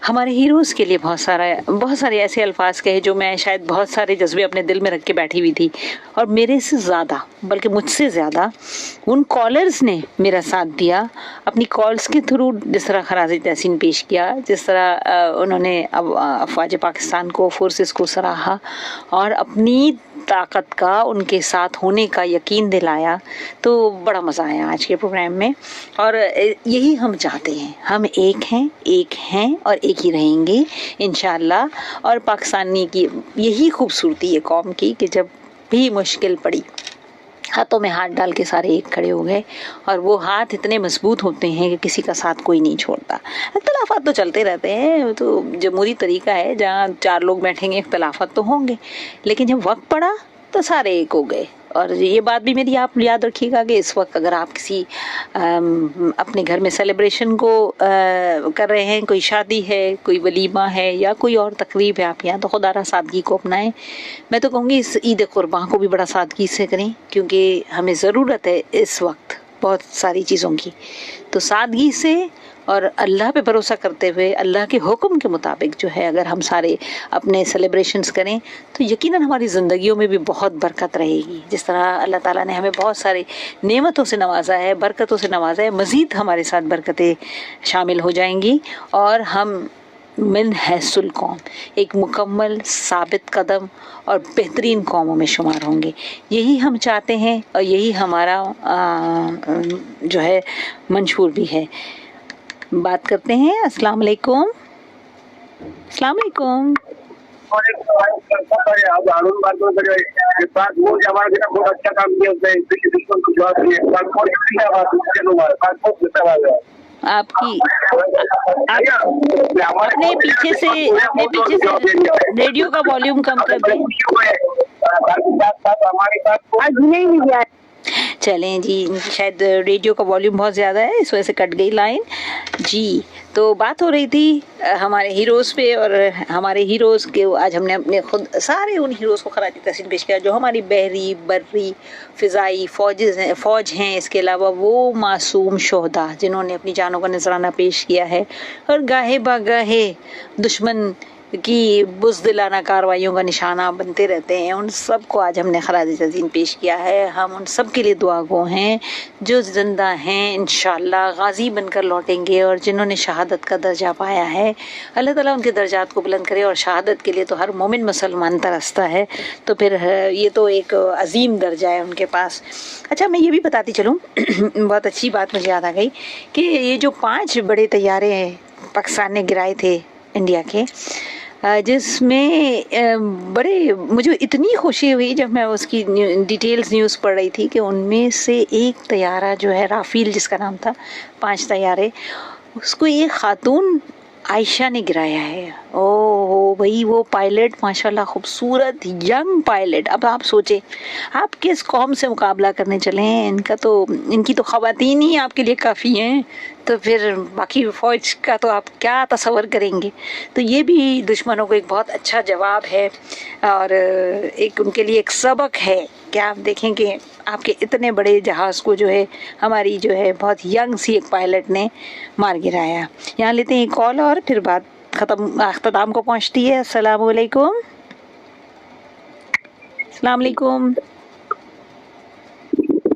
ہمارے ہیروز کے لیے بہت سارے ایسے الفاظ کہے جو میں شاید بہت سارے جذبے اپنے دل میں رکھ کے بیٹھی ہوئی تھی، اور میرے سے زیادہ بلکہ مجھ سے زیادہ ان کالرز نے میرا ساتھ دیا، اپنی کالز کے تھرو جس طرح خراج تحسین پیش کیا، جس طرح انہوں نے افواج پاکستان کو، فورسز کو سراہا اور اپنی طاقت کا ان کے ساتھ ہونے کا یقین دلایا، تو بڑا مزہ آیا آج کے پروگرام میں۔ اور یہی ہم چاہتے ہیں، ہم ایک ہیں اور ایک ہی رہیں گے انشاءاللہ۔ اور پاکستانی کی یہی خوبصورتی ہے قوم کی کہ جب بھی مشکل پڑی ہاتھوں میں ہاتھ ڈال کے سارے ایک کھڑے ہو گئے، اور وہ ہاتھ اتنے مضبوط ہوتے ہیں کہ کسی کا ساتھ کوئی نہیں چھوڑتا۔ اختلافات تو چلتے رہتے ہیں، تو جمہوری طریقہ ہے، جہاں 4 لوگ بیٹھیں گے اختلافات تو ہوں گے، لیکن جب وقت پڑا تو سارے ایک ہو گئے۔ اور یہ بات بھی میری آپ یاد رکھیے گا کہ اس وقت اگر آپ کسی اپنے گھر میں سیلیبریشن کو کر رہے ہیں، کوئی شادی ہے، کوئی ولیمہ ہے یا کوئی اور تقریب ہے آپ یہاں، تو خدا را سادگی کو اپنائیں۔ میں تو کہوں گی اس عید قربان کو بھی بڑا سادگی سے کریں، کیونکہ ہمیں ضرورت ہے اس وقت بہت ساری چیزوں کی، تو سادگی سے اور اللہ پہ بھروسہ کرتے ہوئے اللہ کے حکم کے مطابق جو ہے اگر ہم سارے اپنے سیلیبریشنز کریں تو یقیناً ہماری زندگیوں میں بھی بہت برکت رہے گی۔ جس طرح اللہ تعالیٰ نے ہمیں بہت سارے نعمتوں سے نوازا ہے، برکتوں سے نوازا ہے، مزید ہمارے ساتھ برکتیں شامل ہو جائیں گی، اور ہم من حیث القوم ایک مکمل ثابت قدم اور بہترین قوموں میں شمار ہوں گے۔ یہی ہم چاہتے ہیں اور یہی ہمارا جو ہے منشور بھی ہے۔ بات کرتے ہیں۔ السلام علیکم۔ السلام علیکم۔ آپ کی اپنے پیچھے سے ریڈیو کا والیوم کم کر دیں۔ چلیں جی، شاید ریڈیو کا والیوم بہت زیادہ ہے، اس وجہ سے کٹ گئی لائن جی۔ تو بات ہو رہی تھی ہمارے ہیروز پہ، اور ہمارے ہیروز کے آج ہم نے اپنے خود سارے ان ہیروز کو خراج تحسین پیش کیا جو ہماری بحری، بری، فضائی فوج ہیں، اس کے علاوہ وہ معصوم شہداء جنہوں نے اپنی جانوں کا نذرانہ پیش کیا ہے اور گاہے باگاہے دشمن کی بزدلانہ کارروائیوں کا نشانہ بنتے رہتے ہیں، ان سب کو آج ہم نے خراج تحسین پیش کیا ہے۔ ہم ان سب کے لیے دعا گو ہیں جو زندہ ہیں، انشاءاللہ غازی بن کر لوٹیں گے، اور جنہوں نے شہادت کا درجہ پایا ہے اللہ تعالیٰ ان کے درجات کو بلند کرے، اور شہادت کے لیے تو ہر مومن مسلمان ترستا ہے، تو پھر یہ تو ایک عظیم درجہ ہے ان کے پاس۔ اچھا، میں یہ بھی بتاتی چلوں بہت اچھی بات مجھے یاد آ گئی کہ یہ جو 5 بڑے طیارے پاکستان نے گرائے تھے انڈیا کے، جس میں مجھے اتنی خوشی ہوئی جب میں اس کی ڈیٹیلز نیوز پڑھ رہی تھی کہ ان میں سے ایک طیارہ جو ہے رافیل جس کا نام تھا، 5 طیارے، اس کو ایک خاتون عائشہ نے گرایا ہے. اوہ بھائی وہ پائلٹ ماشاءاللہ خوبصورت ینگ پائلٹ. اب آپ سوچیں آپ کس قوم سے مقابلہ کرنے چلے ہیں؟ ان کی تو خواتین ہی آپ کے لیے کافی ہیں، تو پھر باقی فوج کا تو آپ کیا تصور کریں گے. تو یہ بھی دشمنوں کو ایک بہت اچھا جواب ہے اور ایک ان کے لیے ایک سبق ہے کہ آپ دیکھیں کہ آپ کے اتنے بڑے جہاز کو جو ہے ہماری جو ہے بہت ینگ سی ایک پائلٹ نے مار گرایا. یہاں لیتے ہیں ایک کال اور پھر بات اختتام کو پہنچتی ہے. السلام علیکم. السلام علیکم.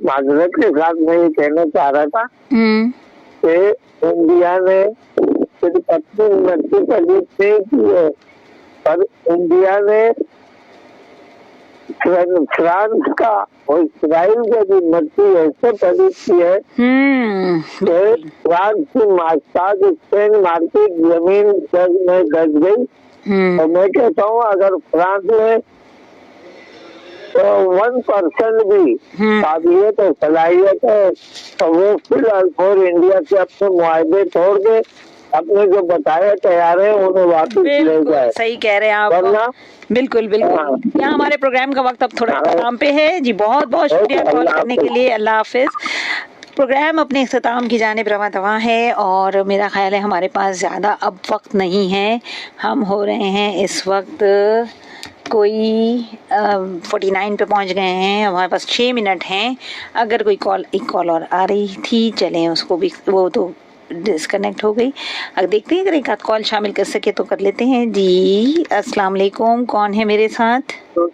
معذرت کے ساتھ میں یہ کہنا چاہ رہا تھا کہ انڈیا نے صرف اپنی انرجی تجدید نہیں کی ہے، پر انڈیا نے فرانس کا اور اسرائیل کا بھی انرجی ایسے تجدید کی ہے کہ فرانس کی ماسٹاز اسپین مارکیٹ زمین میں گز گئی. اور میں کہتا ہوں اگر فرانس میں 1% بھی قابلیت اور صلاحیت ہے تو وہ فی الحال اور انڈیا سے اپنے معاہدے توڑ کے اپنے جو بتایا تیار ہے انہیں واپس لے جائے. صحیح کہہ رہے ہیں آپ. بالکل بالکل. یہاں ہمارے پروگرام کا وقت اب تھوڑا اختتام پہ ہے. جی بہت بہت شکریہ کال کرنے کے لیے. اللہ حافظ. پروگرام اپنے اختتام کی جانب رواں دواں ہے اور میرا خیال ہے ہمارے پاس زیادہ اب وقت نہیں ہے. ہم ہو رہے ہیں اس وقت کوئی 49 پہ پہنچ گئے ہیں. ہمارے پاس 6 منٹ ہیں. اگر کوئی ایک کال اور آ رہی تھی چلیں اس کو بھی، وہ تو ڈسکنیکٹ ہو گئی. اگر دیکھتے ہیں اگر ایک آدھ کال شامل کر سکے تو کر لیتے ہیں. جی السلام علیکم. کون ہے میرے ساتھ؟ ہلو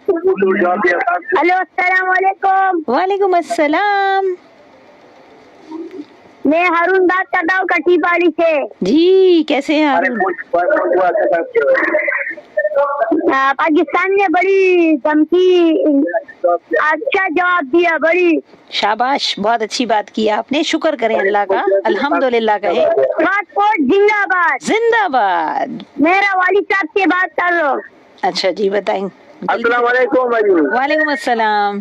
السلام علیکم. وعلیکم السلام. میں ہارون بات کر رہا ہوں کٹھی پاڑی سے. جی کیسے ہیں ہارون؟ پاکستان نے بڑی دھمکی اچھا جواب دیا. بڑی شاباش، بہت اچھی بات کی آپ نے. شکر کریں اللہ کا. الحمدللہ کہیں. پاسپورٹ زندہ باد. زندہ باد. میرا والد صاحب سے بات کر رہا ہوں. اچھا جی بتائیں. السلام علیکم. وعلیکم السلام.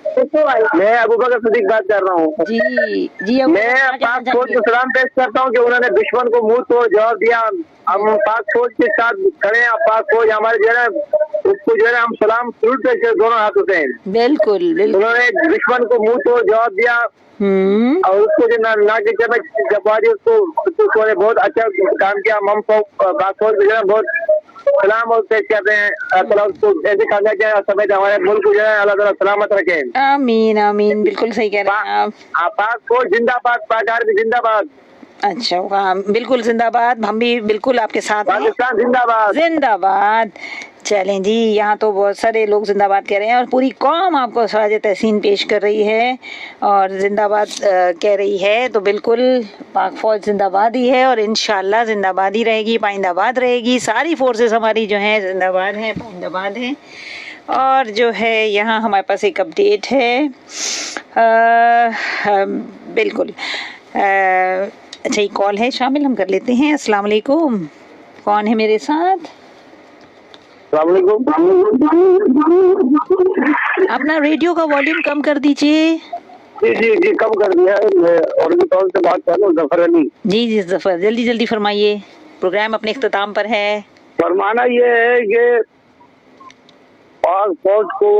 میں ابوبکر صدیق بات کر رہا ہوں. جی جی میں پاک فوج کو سلام پیش کرتا ہوں کہ انہوں نے دشمن کو منہ توڑ جواب دیا. ہم پاک فوج کے ساتھ کھڑے ہیں. پاک فوج ہمارے جو ہے اس کو جو ہے ہم سلام سلوٹ پیش کرتے دونوں ہاتھوں سے. بالکل بالکل. انہوں نے دشمن کو منہ توڑ جواب دیا اور اس کو جو نہ کے جباری اس کو بہت اچھا کام کیا. ہم پاک فوج جو ہے بہت سلام اور پیش کرتے ہیں. اللہ اس کو ایسے کامیاب کیا سمیت ہمارے ملک کو جو ہے اللہ تعالیٰ سلامت رکھے. آمین آمین. بالکل صحیح کہہ رہے ہیں آپ. پاک فوج زندہ باد. پاک آرمی زندہ باد. اچھا ہاں بالکل زندہ باد. ہم بھی بالکل آپ کے ساتھ ہیں. پاکستان زندہ باد. زندہ باد. چلیں جی یہاں تو بہت سارے لوگ زندہ باد کہہ رہے ہیں اور پوری قوم آپ کو خراج تحسین پیش کر رہی ہے اور زندہ باد کہہ رہی ہے. تو بالکل پاک فوج زندہ باد ہی ہے اور انشاءاللہ زندہ باد ہی رہے گی، پائندہ باد رہے گی. ساری فورسز ہماری جو ہیں زندہ باد ہیں، پائندہ باد ہیں. اور جو ہے یہاں ہمارے پاس ایک اپڈیٹ ہے. بالکل اچھا ایک کال ہے شامل، ہم کر لیتے ہیں. السلام علیکم. کون ہے میرے ساتھ؟ السلام علیکم. اپنا ریڈیو کا والیوم کم کر دیجیے. جی جی جی کم کر دیا ہے. میں اردو ٹاؤن سے بات کر رہا ہوں، ظفر علی. جی جی ظفر جلدی جلدی فرمائیے، پروگرام اپنے اختتام پر ہے. فرمانا یہ ہے کہ پاک فوج کو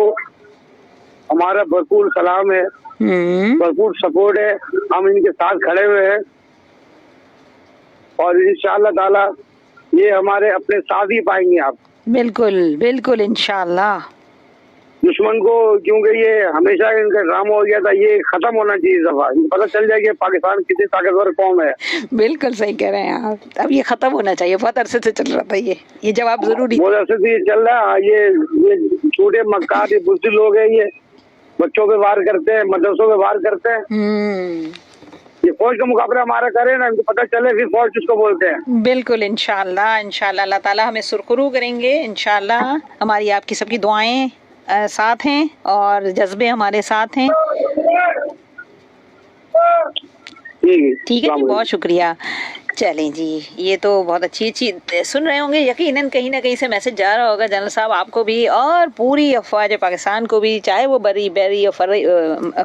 ہمارا بھرپور سلام ہے، بھرپور سپورٹ ہے. ہم ان کے ساتھ کھڑے ہوئے ہیں اور انشاءاللہ تعالی یہ ہمارے اپنے ساتھ ہی پائیں گے آپ. بالکل بالکل انشاءاللہ. دشمن کو کیونکہ یہ ہمیشہ ان کا ڈرامہ ہو گیا تھا، یہ ختم ہونا چاہیے. دفعہ پتہ چل جائے کہ پاکستان کتنی طاقتور قوم ہے. بالکل صحیح کہہ رہے ہیں آپ. اب یہ ختم ہونا چاہیے. بہت عرصے سے چل رہا تھا یہ جواب ضروری. بہت عرصے سے یہ چل رہا ہے. یہ چھوٹے مکار یہ بزدل لوگ ہیں، یہ بچوں پہ وار کرتے ہیں، مدرسوں پہ وار کرتے ہیں. یہ فوج کا مقابلہ ہمارا کرے نا، ان کو پتہ چلے پھر فوج کس کو بولتے ہیں. بالکل انشاءاللہ انشاءاللہ. اللہ تعالیٰ ہمیں سرخرو کریں گے انشاءاللہ. ہماری آپ کی سب کی دعائیں ساتھ ہیں اور جذبے ہمارے ساتھ ہیں. ٹھیک ہے جی، بہت شکریہ. چلیں جی، یہ تو بہت اچھی سن رہے ہوں گے، یقیناً کہیں نہ کہیں سے میسج جا رہا ہوگا جنرل صاحب آپ کو بھی اور پوری افواج پاکستان کو بھی، چاہے وہ بری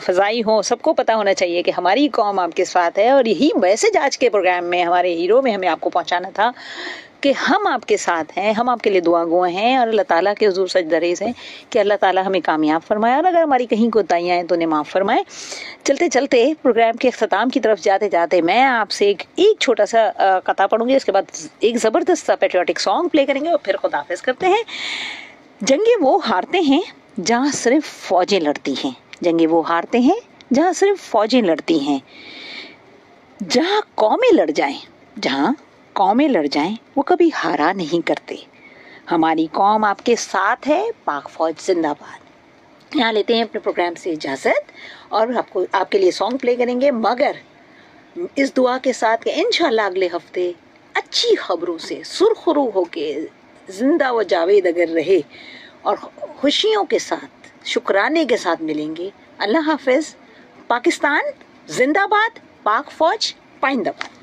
فضائی ہوں، سب کو پتہ ہونا چاہیے کہ ہماری قوم آپ کے ساتھ ہے. اور یہی میسج آج کے پروگرام میں ہمارے ہیرو میں ہمیں آپ کو پہنچانا تھا کہ ہم آپ کے ساتھ ہیں، ہم آپ کے لیے دعا گو ہیں اور اللہ تعالیٰ کے حضور سجدہ ریز ہیں کہ اللہ تعالیٰ ہمیں کامیاب فرمائے، اور اگر ہماری کہیں کوتاہیاں ہیں تو انہیں معاف فرمائے. چلتے چلتے پروگرام کے اختتام کی طرف جاتے جاتے میں آپ سے ایک چھوٹا سا قطعہ پڑھوں گی، اس کے بعد ایک زبردست سا پیٹریوٹک سانگ پلے کریں گے اور پھر خداحافظ کرتے ہیں. جنگیں وہ ہارتے ہیں جہاں صرف فوجیں لڑتی ہیں، جنگیں وہ ہارتے ہیں جہاں صرف فوجیں لڑتی ہیں. جہاں قومیں لڑ جائیں، جہاں قومیں لڑ جائیں وہ کبھی ہارا نہیں کرتے. ہماری قوم آپ کے ساتھ ہے، پاک فوج زندہ باد. یہاں لیتے ہیں اپنے پروگرام سے اجازت اور آپ کے لیے سانگ پلے کریں گے، مگر اس دعا کے ساتھ کہ انشاءاللہ اگلے ہفتے اچھی خبروں سے سرخرو ہو کے زندہ و جاوید اگر رہے اور خوشیوں کے ساتھ شکرانے کے ساتھ ملیں گے. اللہ حافظ. پاکستان زندہ باد، پاک فوج پائندہ باد.